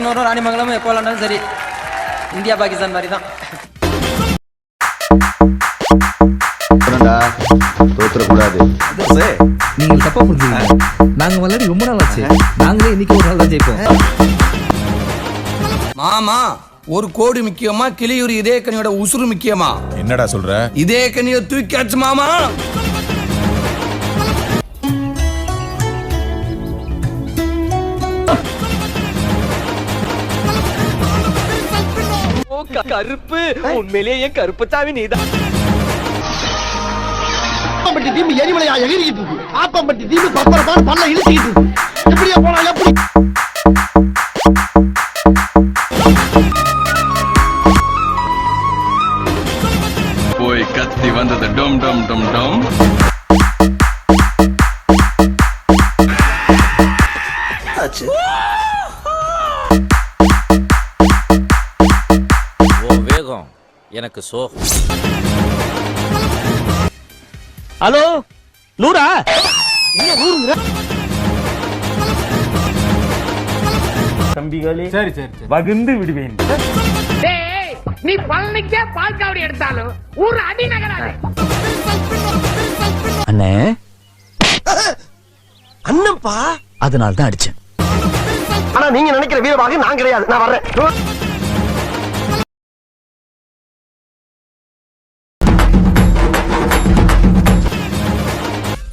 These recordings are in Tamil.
பசங்களும் ராணிமங்கலமும் எப்போ விளாண்டாலும் சரி இந்தியா பாகிஸ்தான் மாதிரி தான். தோத்துறக்கூடாது. நீங்க தப்பா புரிஞ்சுக்கீங்க. நாங்க விளையாடி ரொம்ப நாள் ஆச்சு. நாங்களே இன்னைக்கு ஒரு நாள் தான் ஜெயிப்போம். மாமா, ஒரு கோடி முக்கியமா கிளியூர் இதே கனியோட உசுறு முக்கியமா? என்னடா சொல்ற? இதே கனியை தூக்காச்சு மாமா. கருப்பு உண்மையிலேயே என் கருப்பு சாமி நீதான். ஆப்பம்பட்டி டீம் எரிமலையா எகிரிக்கிட்டு இருக்கு. ஆப்பம்பட்டி டீம் பப்பரப்பான பல்ல இழுத்துக்கிட்டு இருக்கு. எப்படியா போனா எப்படி? போய் கத்தி வந்தது டம் டம் டம் டம். வேகம் எனக்கு சோகம். ஹலோ நூறா? தம்பிகளே சரி சரி வகுந்து விடுவேன். நீ பழனிக்கே பால் காவடி எடுத்தாலும் ஒரு அடி நகராது. அண்ணே அண்ணப்பா அதனால தான் அடிச்சேன். ஆனா நீங்க நினைக்கிற வீரமாக நான் கிடையாது. நான் வர்றேன்.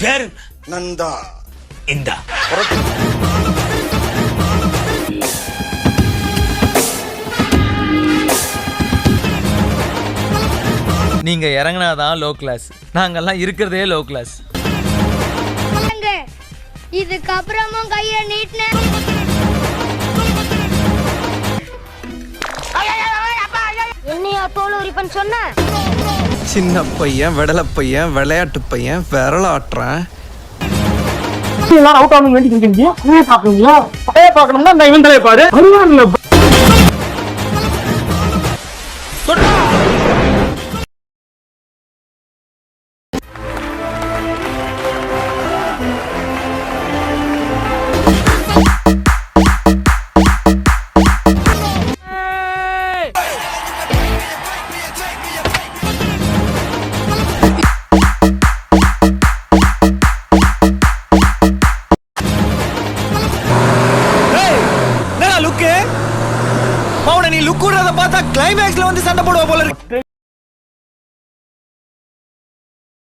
பேர் நந்தா. இந்த நீங்க இறங்கினாதான் லோ கிளாஸ். நாங்கெல்லாம் இருக்கிறதே லோ கிளாஸ். இதுக்கப்புறமும் கைய நீட்டின என்னையா தோல் உரிப்பன் சொன்ன? சின்ன பையன், விடல பையன், விளையாட்டு பையன், விரலாட்டுறேன். அவுட் ஆகணும் வேண்டிக்கிறீங்க. பாக்கணும்னா இவன் தலையை பாரு.